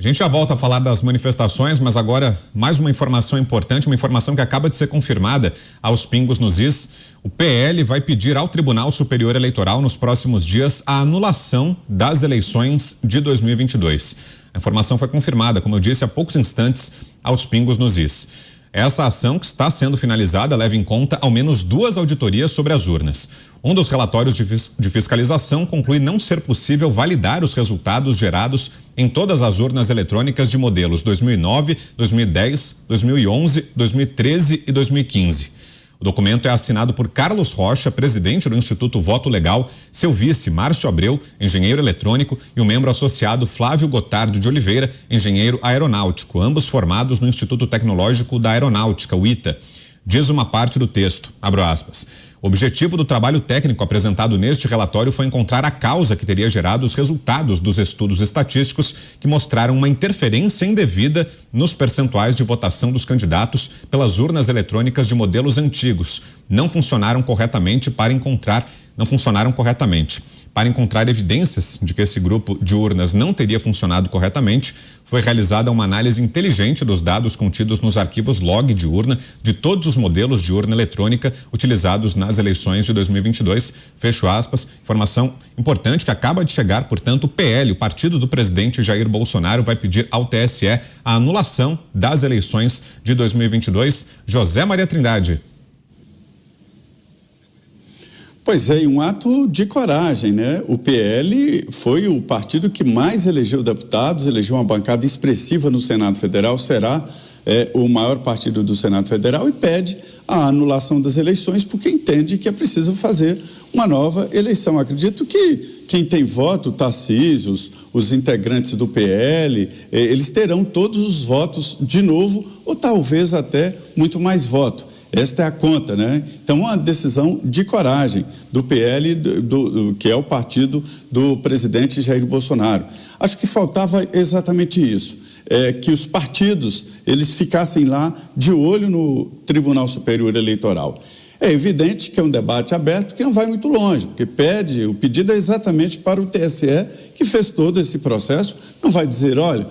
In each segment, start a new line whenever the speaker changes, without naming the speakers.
A gente já volta a falar das manifestações, mas agora mais uma informação importante, uma informação que acaba de ser confirmada aos pingos nos is. O PL vai pedir ao Tribunal Superior Eleitoral nos próximos dias a anulação das eleições de 2022. A informação foi confirmada, como eu disse, há poucos instantes aos pingos nos is. Essa ação, que está sendo finalizada, leva em conta ao menos 2 auditorias sobre as urnas. Um dos relatórios de fiscalização conclui não ser possível validar os resultados gerados em todas as urnas eletrônicas de modelos 2009, 2010, 2011, 2013 e 2015. O documento é assinado por Carlos Rocha, presidente do Instituto Voto Legal, seu vice, Márcio Abreu, engenheiro eletrônico, e o membro associado Flávio Gotardo de Oliveira, engenheiro aeronáutico, ambos formados no Instituto Tecnológico da Aeronáutica, o ITA. Diz uma parte do texto, abro aspas, o objetivo do trabalho técnico apresentado neste relatório foi encontrar a causa que teria gerado os resultados dos estudos estatísticos que mostraram uma interferência indevida nos percentuais de votação dos candidatos pelas urnas eletrônicas de modelos antigos. Não funcionaram corretamente. Para encontrar evidências de que esse grupo de urnas não teria funcionado corretamente, foi realizada uma análise inteligente dos dados contidos nos arquivos log de urna de todos os modelos de urna eletrônica utilizados nas eleições de 2022. Fecho aspas. Informação importante que acaba de chegar, portanto, o PL, o partido do presidente Jair Bolsonaro, vai pedir ao TSE a anulação das eleições de 2022. José Maria Trindade.
Pois é, um ato de coragem, né? O PL foi o partido que mais elegeu deputados, elegeu uma bancada expressiva no Senado Federal, será o maior partido do Senado Federal e pede a anulação das eleições porque entende que é preciso fazer uma nova eleição. Acredito que quem tem voto, Tarcísio, os integrantes do PL, eles terão todos os votos de novo ou talvez até muito mais voto. Esta é a conta, né? Então, uma decisão de coragem do PL, que é o partido do presidente Jair Bolsonaro. Acho que faltava exatamente isso, que os partidos, eles ficassem lá de olho no Tribunal Superior Eleitoral. É evidente que é um debate aberto que não vai muito longe, porque o pedido é exatamente para o TSE, que fez todo esse processo, não vai dizer, olha,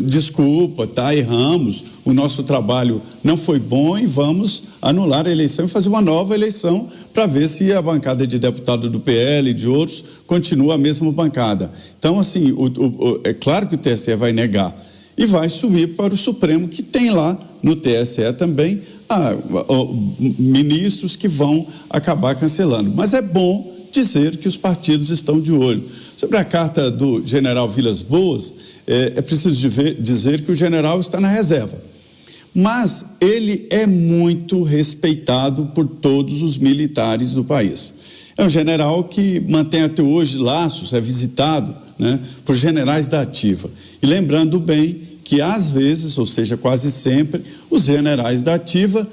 desculpa, erramos, o nosso trabalho não foi bom e vamos anular a eleição e fazer uma nova eleição para ver se a bancada de deputado do PL e de outros continua a mesma bancada. Então, assim, é claro que o TSE vai negar e vai subir para o Supremo, que tem lá no TSE também ministros que vão acabar cancelando. Mas é bom dizer que os partidos estão de olho. Sobre a carta do general Vilas Boas, é preciso dizer que o general está na reserva. Mas ele é muito respeitado por todos os militares do país. É um general que mantém até hoje laços, é visitado, né, por generais da ativa. E lembrando bem que às vezes, ou seja, quase sempre, os generais da ativa,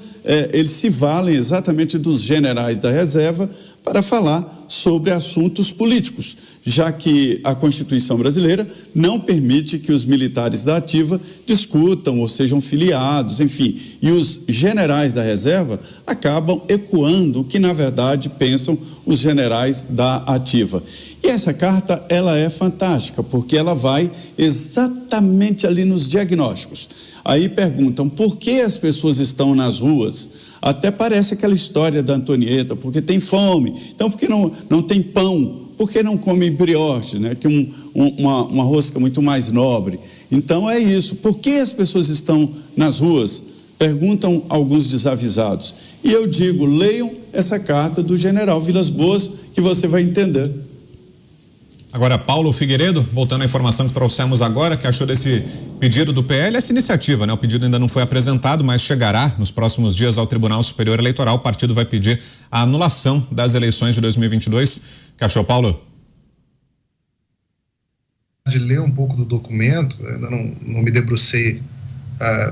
eles se valem exatamente dos generais da reserva para falar sobre assuntos políticos, já que a Constituição brasileira não permite que os militares da ativa discutam ou sejam filiados, enfim, e os generais da reserva acabam ecoando o que na verdade pensam os generais da ativa. E essa carta, ela é fantástica, porque ela vai exatamente ali nos diagnósticos. Aí perguntam por que as pessoas estão nas ruas. Até parece aquela história da Antonieta, porque tem fome, então por que não tem pão? Por que não come brioche, né? Que é uma rosca muito mais nobre. Então é isso, por que as pessoas estão nas ruas? Perguntam alguns desavisados. E eu digo, leiam essa carta do general Vilas Boas, que você vai entender.
Agora, Paulo Figueiredo, voltando à informação que trouxemos agora, que achou desse pedido do PL, essa iniciativa, né? O pedido ainda não foi apresentado, mas chegará nos próximos dias ao Tribunal Superior Eleitoral. O partido vai pedir a anulação das eleições de 2022. O que achou, Paulo?
De ler um pouco do documento, ainda não me debrucei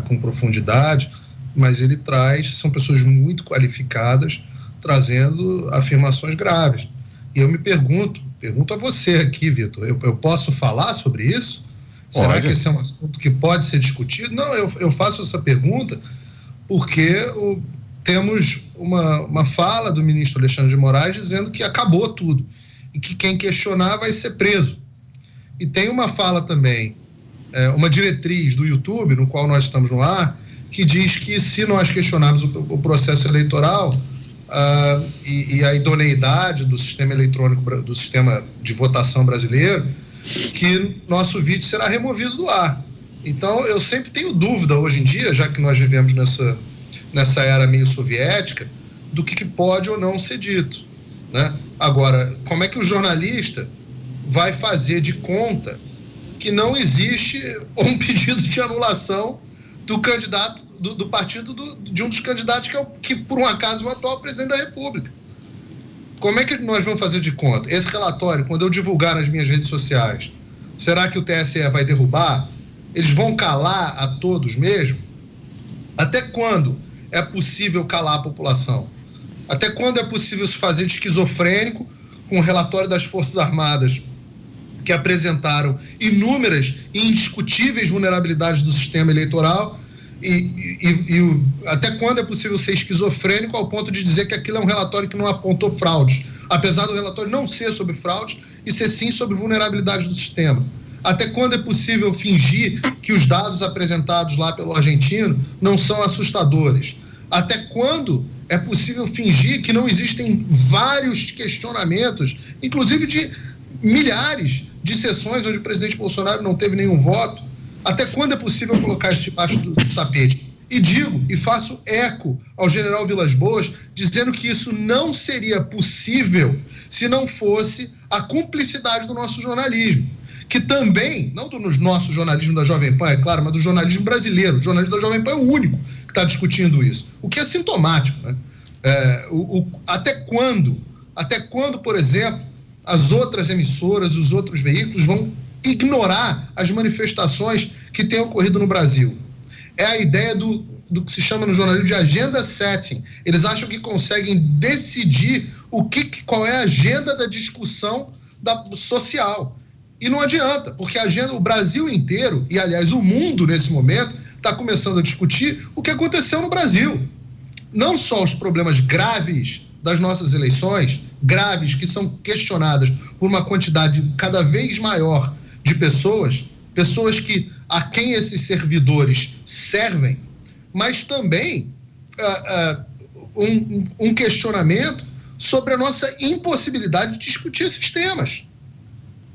com profundidade, mas ele são pessoas muito qualificadas, trazendo afirmações graves. E eu me pergunto a você aqui, Vitor, eu posso falar sobre isso? Pode. Será que esse é um assunto que pode ser discutido? Não, eu faço essa pergunta porque temos uma fala do ministro Alexandre de Moraes dizendo que acabou tudo e que quem questionar vai ser preso. E tem uma fala também uma diretriz do YouTube, no qual nós estamos no ar, que diz que se nós questionarmos o processo eleitoral e a idoneidade do sistema eletrônico, do sistema de votação brasileiro, que nosso vídeo será removido do ar. Então, eu sempre tenho dúvida hoje em dia, já que nós vivemos nessa era meio soviética, do que pode ou não ser dito, né? Agora, como é que o jornalista vai fazer de conta que não existe um pedido de anulação do candidato, do partido de um dos candidatos que por um acaso, é o atual presidente da República? Como é que nós vamos fazer de conta? Esse relatório, quando eu divulgar nas minhas redes sociais, será que o TSE vai derrubar? Eles vão calar a todos mesmo? Até quando é possível calar a população? Até quando é possível se fazer de esquizofrênico com o relatório das Forças Armadas, que apresentaram inúmeras e indiscutíveis vulnerabilidades do sistema eleitoral, até quando é possível ser esquizofrênico ao ponto de dizer que aquilo é um relatório que não apontou fraudes, apesar do relatório não ser sobre fraudes e ser sim sobre vulnerabilidades do sistema? Até quando é possível fingir que os dados apresentados lá pelo argentino não são assustadores? Até quando é possível fingir que não existem vários questionamentos, inclusive de milhares de sessões onde o presidente Bolsonaro não teve nenhum voto? Até quando é possível colocar isso debaixo do tapete? E digo, e faço eco ao general Vilas Boas, dizendo que isso não seria possível se não fosse a cumplicidade do nosso jornalismo, que também, não do nosso jornalismo da Jovem Pan, é claro, mas do jornalismo brasileiro. O jornalismo da Jovem Pan é o único que está discutindo isso, o que é sintomático, né? Até quando, por exemplo, as outras emissoras, os outros veículos vão ignorar as manifestações que têm ocorrido no Brasil? É a ideia do que se chama no jornalismo de agenda setting. Eles acham que conseguem decidir qual é a agenda da discussão social. E não adianta, porque o Brasil inteiro, e aliás o mundo nesse momento, está começando a discutir o que aconteceu no Brasil. Não só os problemas graves das nossas eleições, graves, que são questionadas por uma quantidade cada vez maior de pessoas a quem esses servidores servem, mas também um questionamento sobre a nossa impossibilidade de discutir esses temas,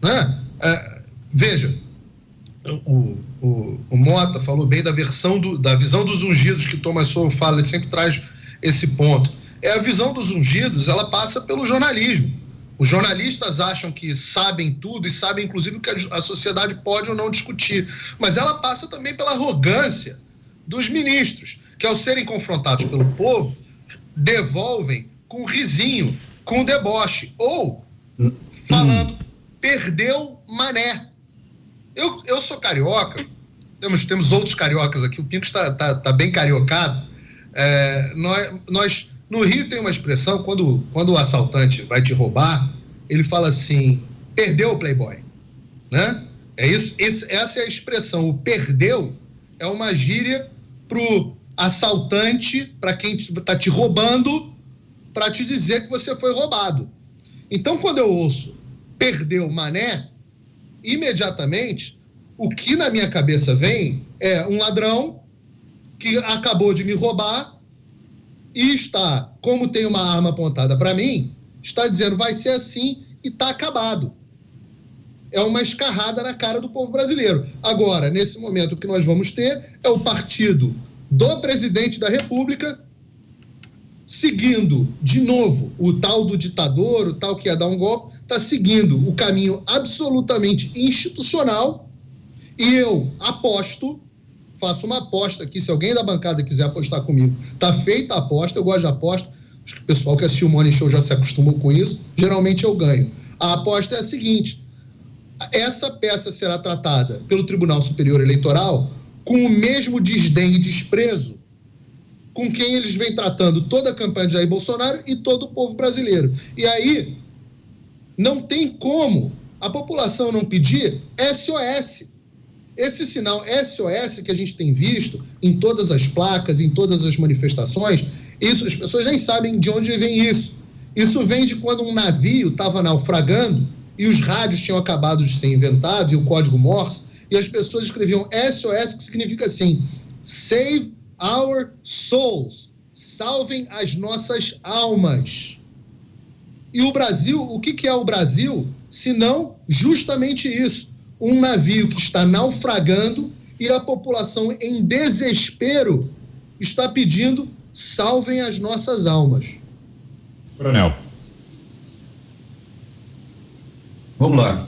né? Veja, o Mota falou bem da visão dos ungidos, que Thomas Sowell fala, ele sempre traz esse ponto. A visão dos ungidos, ela passa pelo jornalismo. Os jornalistas acham que sabem tudo e sabem, inclusive, o que a sociedade pode ou não discutir. Mas ela passa também pela arrogância dos ministros, que, ao serem confrontados pelo povo, devolvem com risinho, com deboche, ou falando, perdeu mané. Eu sou carioca, temos outros cariocas aqui, o Pinto está bem cariocado. Nós no Rio tem uma expressão, quando o assaltante vai te roubar, ele fala assim, perdeu o playboy, né? É isso, essa é a expressão. O perdeu é uma gíria pro assaltante, para quem está te roubando, para te dizer que você foi roubado. Então, quando eu ouço perdeu mané, imediatamente o que na minha cabeça vem é um ladrão que acabou de me roubar e está, como tem uma arma apontada para mim, está dizendo vai ser assim e está acabado. É uma escarrada na cara do povo brasileiro. Agora, nesse momento, o que nós vamos ter é o partido do presidente da República seguindo, de novo, o tal do ditador, o tal que ia dar um golpe, está seguindo o caminho absolutamente institucional. E eu aposto, faço uma aposta aqui, se alguém da bancada quiser apostar comigo, tá feita a aposta, eu gosto de aposta, acho que o pessoal que assistiu o Morning Show já se acostumou com isso, geralmente eu ganho. A aposta é a seguinte: essa peça será tratada pelo Tribunal Superior Eleitoral com o mesmo desdém e desprezo com quem eles vêm tratando toda a campanha de Jair Bolsonaro e todo o povo brasileiro. E aí, não tem como a população não pedir SOS. Esse sinal SOS que a gente tem visto em todas as placas, em todas as manifestações, isso, as pessoas nem sabem de onde vem isso. Isso vem de quando um navio estava naufragando e os rádios tinham acabado de ser inventados e o código Morse, e as pessoas escreviam SOS, que significa assim, Save Our Souls, salvem as nossas almas. E o Brasil, o que é o Brasil, se não justamente isso, um navio que está naufragando e a população em desespero está pedindo salvem as nossas almas.
Coronel.
Vamos lá.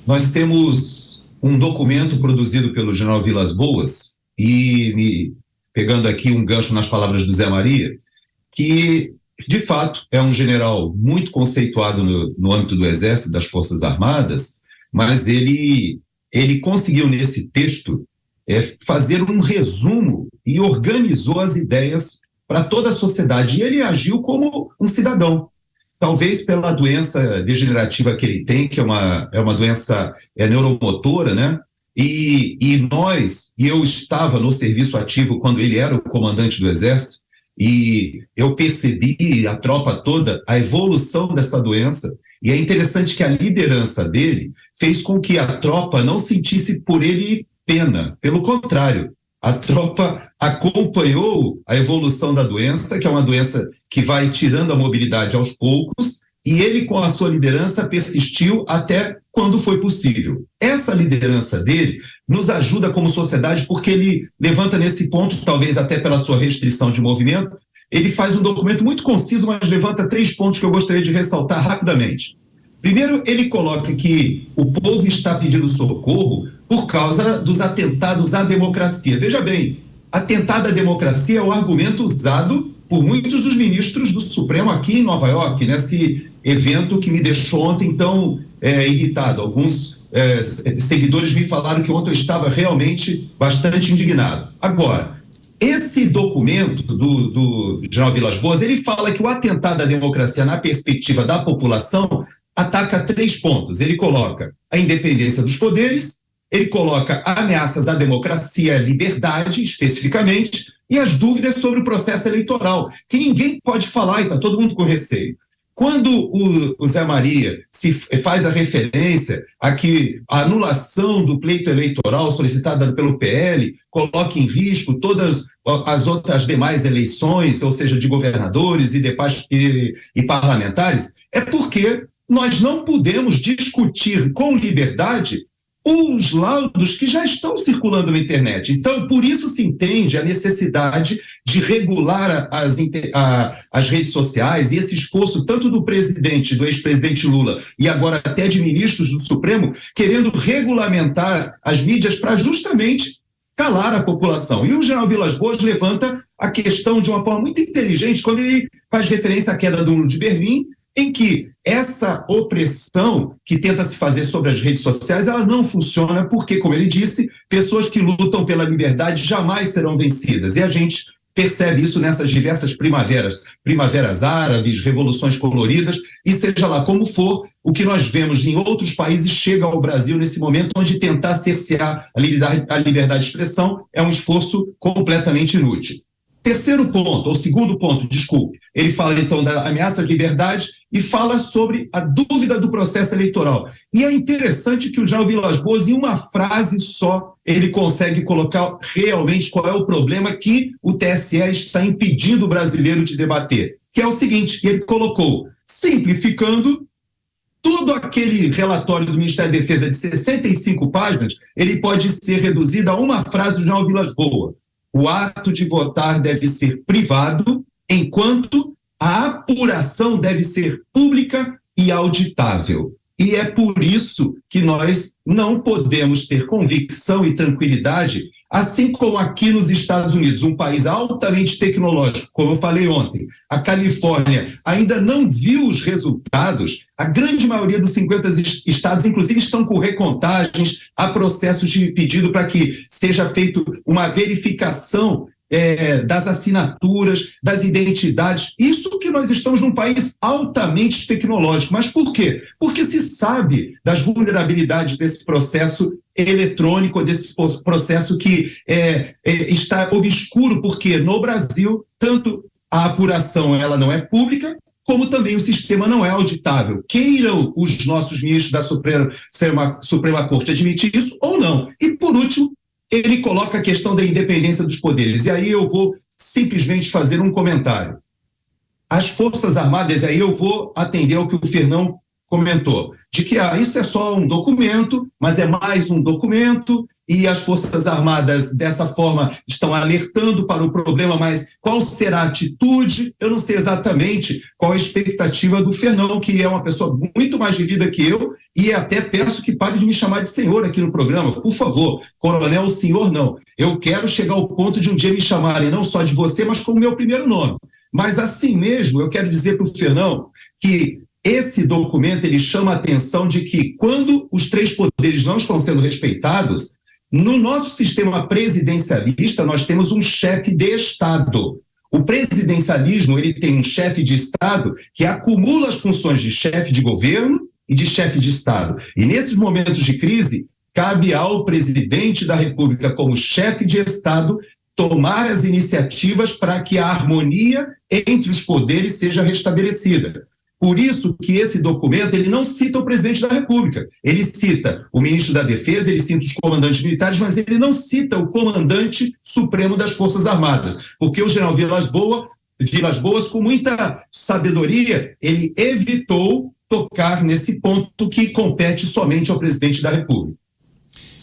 Nós temos um documento produzido pelo general Vilas Boas e, pegando aqui um gancho nas palavras do Zé Maria, que, de fato, é um general muito conceituado no âmbito do Exército, das Forças Armadas, mas ele conseguiu, nesse texto, fazer um resumo e organizou as ideias para toda a sociedade. E ele agiu como um cidadão. Talvez pela doença degenerativa que ele tem, que é uma doença neuromotora, né? E eu estava no serviço ativo quando ele era o comandante do Exército, e eu percebi, a tropa toda, a evolução dessa doença, e é interessante que a liderança dele fez com que a tropa não sentisse por ele pena, pelo contrário, a tropa acompanhou a evolução da doença, que é uma doença que vai tirando a mobilidade aos poucos, e ele, com a sua liderança, persistiu até quando foi possível. Essa liderança dele nos ajuda como sociedade, porque ele levanta nesse ponto, talvez até pela sua restrição de movimento, ele faz um documento muito conciso, mas levanta 3 pontos que eu gostaria de ressaltar rapidamente. Primeiro, ele coloca que o povo está pedindo socorro por causa dos atentados à democracia. Veja bem, atentado à democracia é o argumento usado por muitos dos ministros do Supremo aqui em Nova York, nesse evento que me deixou ontem tão irritado. Alguns seguidores me falaram que ontem eu estava realmente bastante indignado. Agora, esse documento do general Vilas Boas, ele fala que o atentado à democracia na perspectiva da população ataca 3 pontos. Ele coloca a independência dos poderes, ele coloca ameaças à democracia e à liberdade, especificamente, e as dúvidas sobre o processo eleitoral, que ninguém pode falar e está todo mundo com receio. Quando o Zé Maria se faz a referência a que a anulação do pleito eleitoral solicitada pelo PL coloca em risco todas as outras demais eleições, ou seja, de governadores e parlamentares, é porque nós não podemos discutir com liberdade os laudos que já estão circulando na internet. Então, por isso se entende a necessidade de regular as redes sociais, e esse esforço tanto do presidente, do ex-presidente Lula, e agora até de ministros do Supremo, querendo regulamentar as mídias para justamente calar a população. E o general Vilas Boas levanta a questão de uma forma muito inteligente, quando ele faz referência à queda do Muro de Berlim, em que essa opressão que tenta se fazer sobre as redes sociais, ela não funciona porque, como ele disse, pessoas que lutam pela liberdade jamais serão vencidas. E a gente percebe isso nessas diversas primaveras árabes, revoluções coloridas, e seja lá como for, o que nós vemos em outros países chega ao Brasil nesse momento, onde tentar cercear a liberdade de expressão é um esforço completamente inútil. Segundo ponto, desculpe, ele fala então da ameaça à liberdade e fala sobre a dúvida do processo eleitoral. E é interessante que o general Vilas Boas, em uma frase só, ele consegue colocar realmente qual é o problema que o TSE está impedindo o brasileiro de debater, que é o seguinte, ele colocou, simplificando, todo aquele relatório do Ministério da Defesa de 65 páginas, ele pode ser reduzido a uma frase do general Vilas Boas. O ato de votar deve ser privado, enquanto a apuração deve ser pública e auditável. E é por isso que nós não podemos ter convicção e tranquilidade, assim como aqui nos Estados Unidos, um país altamente tecnológico, como eu falei ontem, a Califórnia ainda não viu os resultados, a grande maioria dos 50 estados, inclusive, estão com recontagens, há processos de pedido para que seja feita uma verificação das assinaturas, das identidades. Isso que nós estamos num país altamente tecnológico. Mas por quê? Porque se sabe das vulnerabilidades desse processo eletrônico, desse processo que está obscuro, porque no Brasil, tanto a apuração ela não é pública, como também o sistema não é auditável. Queiram os nossos ministros da Suprema Corte admitir isso ou não. E, por último, ele coloca a questão da independência dos poderes. E aí eu vou simplesmente fazer um comentário. As Forças Armadas, aí eu vou atender ao que o Fernão comentou, de que isso é só um documento, mas é mais um documento, e as Forças Armadas, dessa forma, estão alertando para o problema, mas qual será a atitude? Eu não sei exatamente qual a expectativa do Fernão, que é uma pessoa muito mais vivida que eu, e até peço que pare de me chamar de senhor aqui no programa, por favor, coronel, o senhor não. Eu quero chegar ao ponto de um dia me chamarem não só de você, mas como meu primeiro nome. Mas assim mesmo, eu quero dizer para o Fernão que esse documento ele chama a atenção de que quando os três poderes não estão sendo respeitados, no nosso sistema presidencialista nós temos um chefe de Estado. O presidencialismo ele tem um chefe de Estado que acumula as funções de chefe de governo e de chefe de Estado. E nesses momentos de crise, cabe ao presidente da República, como chefe de Estado, tomar as iniciativas para que a harmonia entre os poderes seja restabelecida. Por isso que esse documento ele não cita o presidente da República, ele cita o ministro da Defesa, ele cita os comandantes militares, mas ele não cita o comandante supremo das Forças Armadas, porque o general Vilas Boas, com muita sabedoria, ele evitou tocar nesse ponto que compete somente ao presidente da República.